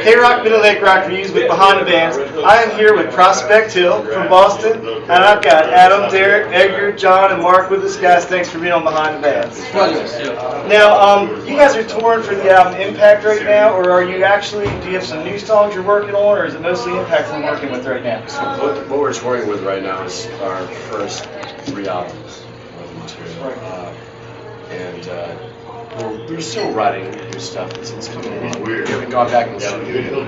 K-Rock Middle Lake Rock Reviews with Behind the Bands. I am here with Prospect Hill from Boston, and I've got Adam, Derek, Edgar, John, and Mark with us. Guys, thanks for being on Behind the Bands. Now, you guys are touring for the album Impact right now, or are you actually, do you have some new songs you're working on, or is it mostly Impact we're working with right now? So what we're touring with right now is our first 3 albums of material. We're still writing new stuff. It's coming along. We haven't gone back and studio.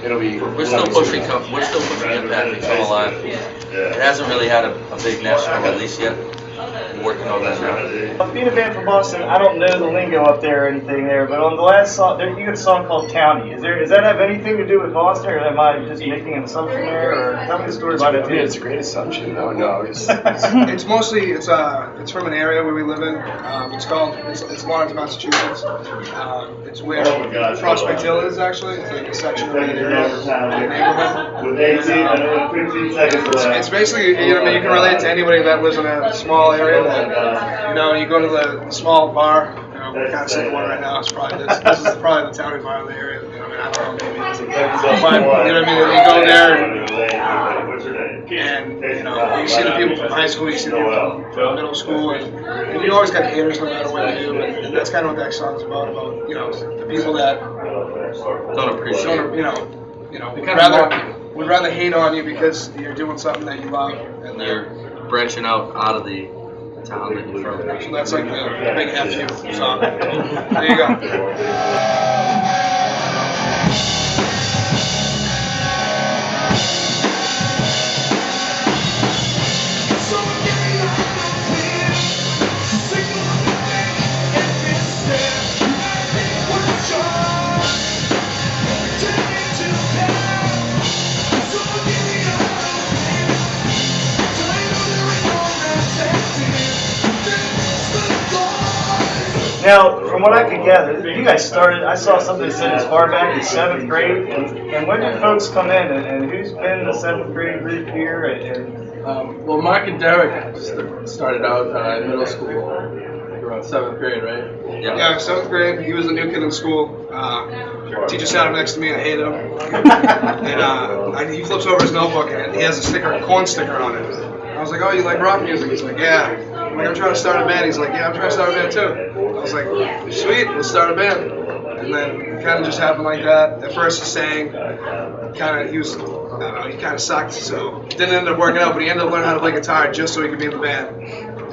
It'll be. We're still pushing Impact to come alive. It hasn't really had a big national release yet. We're working on that now. Being a band from Boston, I don't know the lingo up there or anything there, but on the last song, you got a song called Townie. Does that have anything to do with Boston, or am I just making an assumption there? Or tell me the story about it. It's a great assumption. No, it's mostly it's from an area where we live in. It's Lawrence, Massachusetts. It's where Prospect Hill is actually. It's like a section of the neighborhood. It's basically, you can relate to anybody that lives in a small area. That, you go to the small bar. We can't say one right now. It's probably this. This is probably the townie bar in the area. I don't know, maybe. But you go there. And you see the people from high school, you see the people from middle school, and you always got haters no matter what you do, and that's kind of what that song's about the people that Don't appreciate would rather hate on you because you're doing something that you love, and you're branching out of the town that you're from. So that's like the big F you song. There you go. Now, from what I could gather, you guys started, I saw something that said as far back as 7th grade, and when did folks come in, and who's been the 7th grade group here? Well, Mark and Derek started out in middle school, around 7th grade, right? Yeah, 7th grade, he was a new kid in school. Teacher sat him next to me, I hated him. And he flips over his notebook, and he has a corn sticker on it. I was like, oh, you like rock music? He's like, yeah. I'm like, I'm trying to start a band. He's like, yeah, I'm trying to start a band too. I was like, sweet, let's start a band. And then it kind of just happened like that. At first he sang, he kind of sucked, so it didn't end up working out, but he ended up learning how to play guitar just so he could be in the band.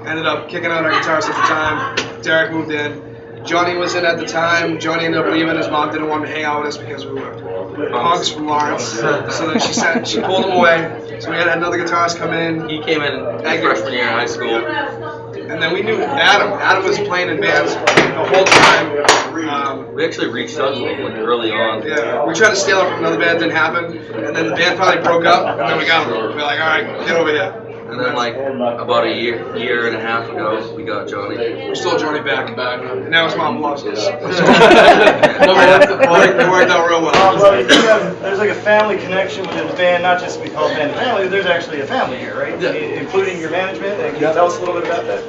Ended up kicking out our guitars at the time. Derek moved in. Johnny was in at the time. Johnny ended up leaving. His mom didn't want him to hang out with us because we were punks from Lawrence. So then she pulled him away. So we had another guitarist come in. He came in freshman year in high school. And then we knew Adam. Adam was playing in bands the whole time. We actually reached out to him early on. Yeah, we tried to steal him from another band, didn't happen. And then the band finally broke up, and then we got him. We were like, all right, get over here. And then about a year and a half ago, we got Johnny. We stole Johnny back. And now his mom loves us. It worked out real well. There's like a family connection within the band, not just we call it band family, there's actually a family here, right? Yeah. Including your management. And can you tell us a little bit about that?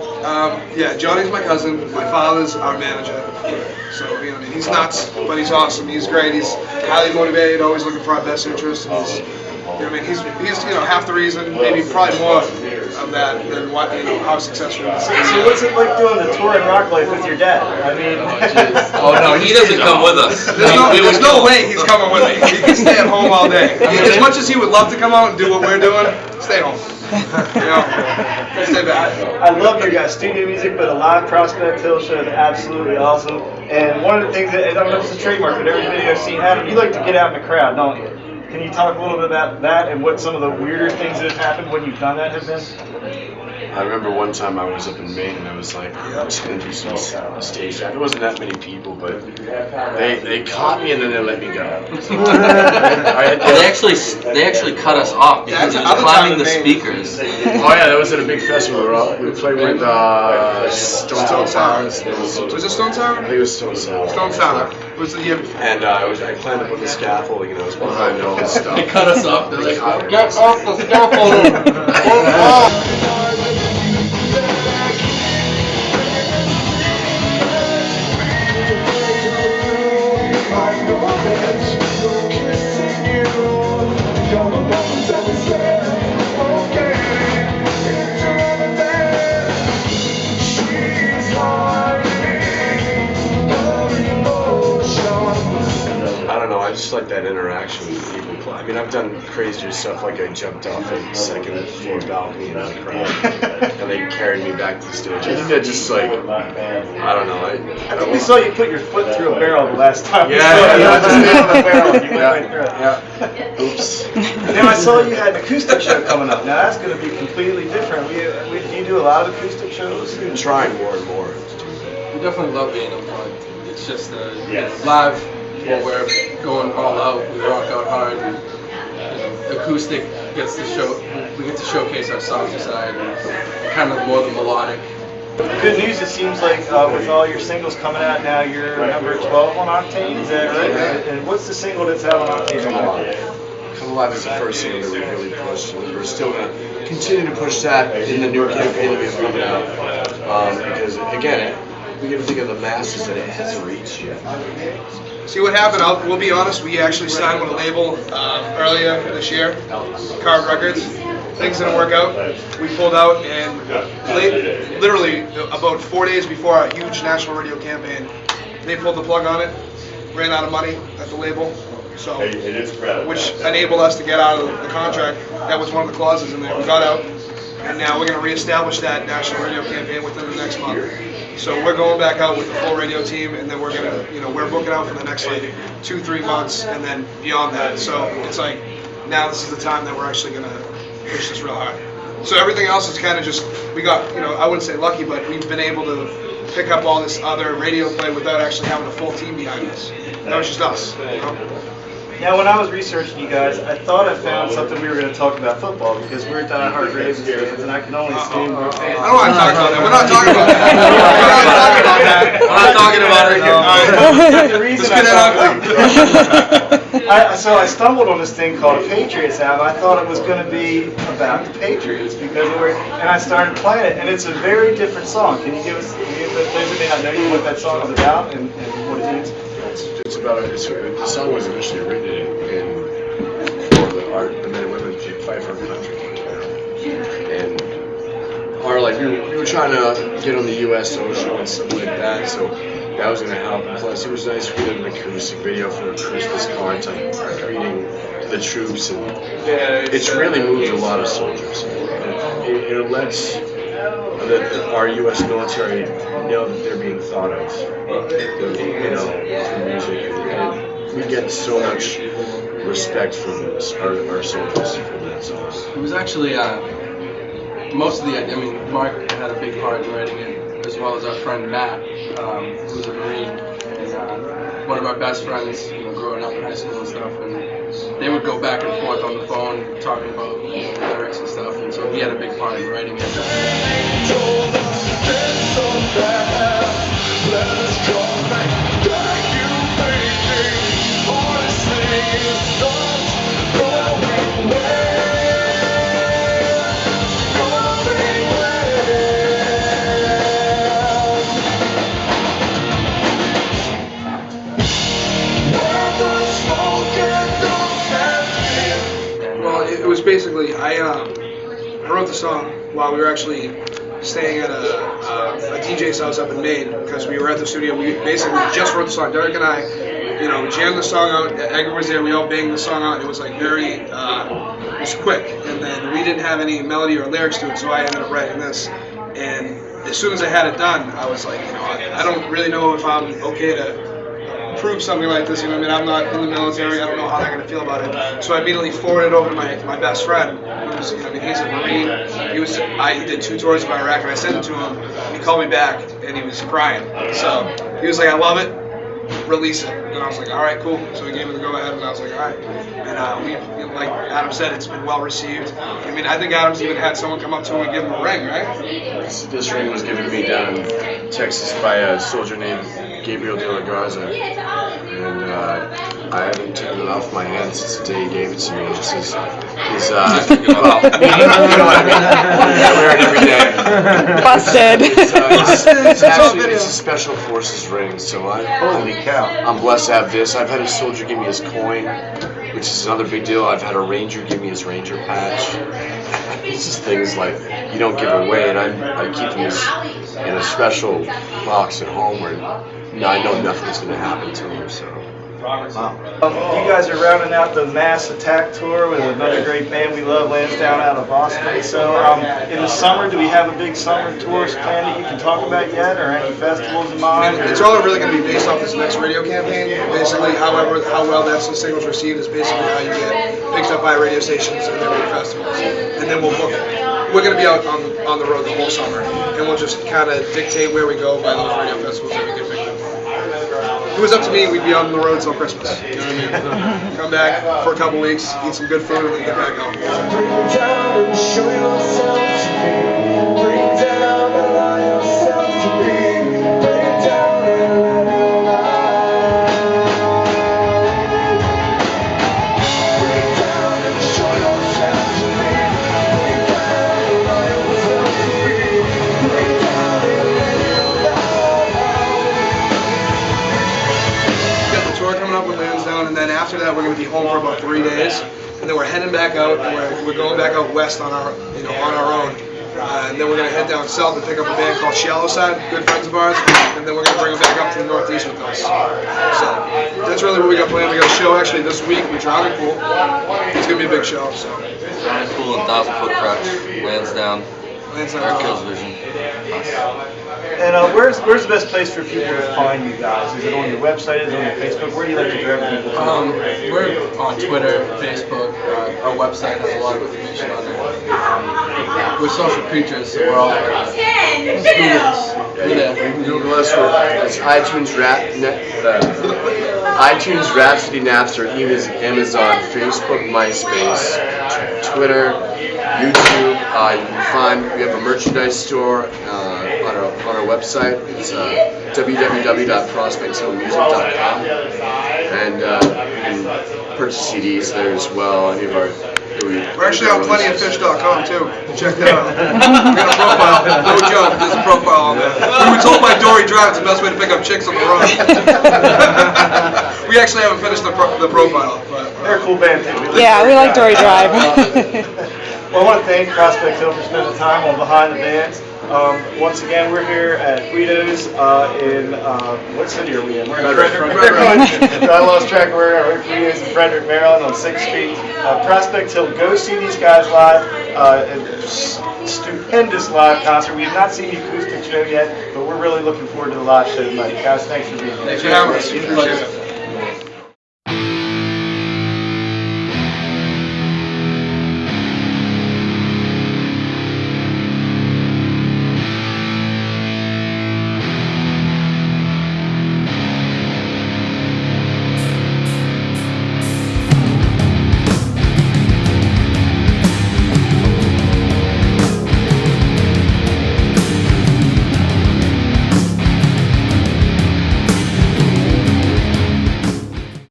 Yeah, Johnny's my cousin. My father's our manager. So, he's nuts, but he's awesome. He's great. He's highly motivated, always looking for our best interest. And he's half the reason, maybe probably more of that than how successful he is. So what's it like doing the touring rock life with your dad? I mean, oh no, he doesn't come with us. There's no way he's coming with me. He can stay at home all day. As much as he would love to come out and do what we're doing, stay home. Stay back. I love your guys' studio music, but a live Prospect Hill show is absolutely awesome. And one of the things that, I don't know if it's a trademark, but every video I've seen Adam, you like to get out in the crowd, don't you? Can you talk a little bit about that and what some of the weirder things that have happened when you've done that have been? I remember one time I was up in Maine and I was like, I'm just going to do some stage time. There wasn't that many people, but they caught me and then they let me go. They actually cut us off because he was climbing the speakers. Oh yeah, that was at a big festival. We played with Stone Sour. Was it Stone Sour? I think it was Stone Sour. Stone Sour. And I climbed up on the scaffolding and I was behind all this stuff. They cut us off. They're like, Get off the scaffolding! Get off! I know like that interaction with people. I mean, I've done crazier stuff, like I jumped off a second floor balcony in the crowd, and they carried me back to the stage. I think that just like, I don't know. I think we saw you put your foot through a barrel the last time. Yeah, I just hit on the barrel. You went right through it. yeah. Oops. Now I saw you had an acoustic show coming up. Now that's going to be completely different. Do you do a lot of acoustic shows? I'm trying more and more. We definitely love being unplugged. It's just live where we're going all out. We rock out hard. And, acoustic gets to show. We get to showcase our softer side and kind of more the melodic. Good news. It seems like with all your singles coming out now, you're number 12 on Octane. Is that right? Yeah. And what's the single that's out on Octane? Come Alive. Come Alive is the first single that we really pushed, and we're still going to continue to push that in the new campaign that we have coming out. Because again, we got to think of the masses that it hasn't reached yet. See what happened? We'll be honest. We actually signed with a label earlier this year, Card Records. Things didn't work out. We pulled out, and literally about 4 days before our huge national radio campaign, they pulled the plug on it. Ran out of money at the label, so which enabled us to get out of the contract. That was one of the clauses in there. We got out, and now we're going to reestablish that national radio campaign within the next month. So we're going back out with the full radio team, and then we're gonna, we're booking out for the next like 2-3 months, and then beyond that. So it's like now this is the time that we're actually gonna push this real hard. So everything else is kind of just we got, I wouldn't say lucky, but we've been able to pick up all this other radio play without actually having a full team behind us. That was just us. Now, when I was researching you guys, I thought I found something we were going to talk about football because we're diehard Ravens fans, and I can only assume we're fans. I don't want to talk about that. We're not talking about that. We're not talking about it. The reason Let's get that so I stumbled on this thing called a Patriots album. I thought it was going to be about the Patriots because and I started playing it, and it's a very different song. Can you give us, those who may not know you, what that song is about and what it means? It's about the song was initially written for the men and women who fight for our country. And we were trying to get on the U.S. Ocean and stuff like that, so that was going to help. Plus, it was nice we did an acoustic video for a Christmas card type greeting the troops, and it's really moved a lot of soldiers. It lets our U.S. military know that they're being thought of, through music. And we get so much respect from our soldiers for that song. It was actually most of Mark had a big part in writing it, as well as our friend Matt, who's a Marine, and one of our best friends, growing up in high school and stuff, and they would go back and forth on the phone talking about lyrics and stuff, and so he had a big part in writing it. It was basically I wrote the song while we were actually staying at a DJ's house up in Maine because we were at the studio. We basically just wrote the song. Derek and I, jammed the song out. Edgar was there. We all banged the song out. It was like it was quick. And then we didn't have any melody or lyrics to it, so I ended up writing this. And as soon as I had it done, I was like, I don't really know if I'm okay to prove something like this, I'm not in the military, I don't know how they're going to feel about it. So I immediately forwarded it over to my best friend, who's, he's a Marine. He did 2 tours of Iraq, and I sent it to him, and he called me back, and he was crying. So he was like, I love it, release it. And I was like, all right, cool. So he gave me the go-ahead, and I was like, all right. And like Adam said, it's been well received. I think Adam's even had someone come up to him and give him a ring, right? This ring was given to me down in Texas by a soldier named Gabriel de la Garza, and I haven't taken it off my hand since the day he gave it to me. It's just well, you know what I mean? I wear it every day. Busted. It's a special forces ring, so Holy cow. I'm blessed to have this. I've had a soldier give me his coin, which is another big deal. I've had a ranger give me his ranger patch. It's just things like you don't give away, and I keep them in a special box at home where I know nothing's going to happen to them. So You guys are rounding out the Mass Attack Tour with another great band we love, Lansdowne out of Boston. So in the summer, do we have a big summer tour plan that you can talk about yet, or any festivals in mind? It's all really going to be based off this next radio campaign. Basically, how well that single's received is basically how you get picked up by radio stations and then big festivals. And then we'll book it. We're going to be out on the road the whole summer, and we'll just kind of dictate where we go by those radio festivals that we get picked up. If it was up to me, we'd be out on the road till Christmas. You know what I mean? Come back for a couple weeks, eat some good food, and then get back home. Bring down and show yourself to me. Bring down and allow yourself to be. Bring down and let it lie. Bring down and show yourself to me. Bring down and allow yourself to be. Bring down and let it lie. Tour coming up with Lansdowne, and then after that we're going to be home for about 3 days, and then we're heading back out, and we're going back out west on our own, and then we're going to head down south and pick up a band called Shallow Side, good friends of ours, and then we're going to bring them back up to the northeast with us. So that's really what we got planned. We got a show actually this week, which I'm cool. It's going to be a big show. So. Cool and 1,000-foot crutch, Lansdowne. Our Kills Vision. And where's the best place for people to find you guys? Is it on your website? Is it on your Facebook? Where do you like to direct people to? We're on Twitter, Facebook. Our website has a lot of information on there. We're social creatures, so we're all over. Google us for iTunes, Rhapsody, Napster, Amazon, Facebook, MySpace, Twitter, YouTube. You can find, we have a merchandise store on our website. It's www.prospecthillmusic.com, and you can purchase CDs there as well. Any of our we're actually on plentyoffish.com too. Check that out. We got a profile. No joke, there's a profile on there. We were told by Dory Drive it's the best way to pick up chicks on the road. We actually haven't finished the profile. But, they're a cool band too. Yeah, we like Dory Drive. Well, I want to thank Prospect Hill for spending time on Behind the Bands. Once again, we're here at Guido's in, what city are we in? We're in Frederick. I lost track of where we are. Guido's in Frederick, Maryland on 6th Street. Prospect Hill, go see these guys live. A stupendous live concert. We have not seen the acoustic show yet, but we're really looking forward to the live show tonight. Guys, thanks for being here. Thanks for having us.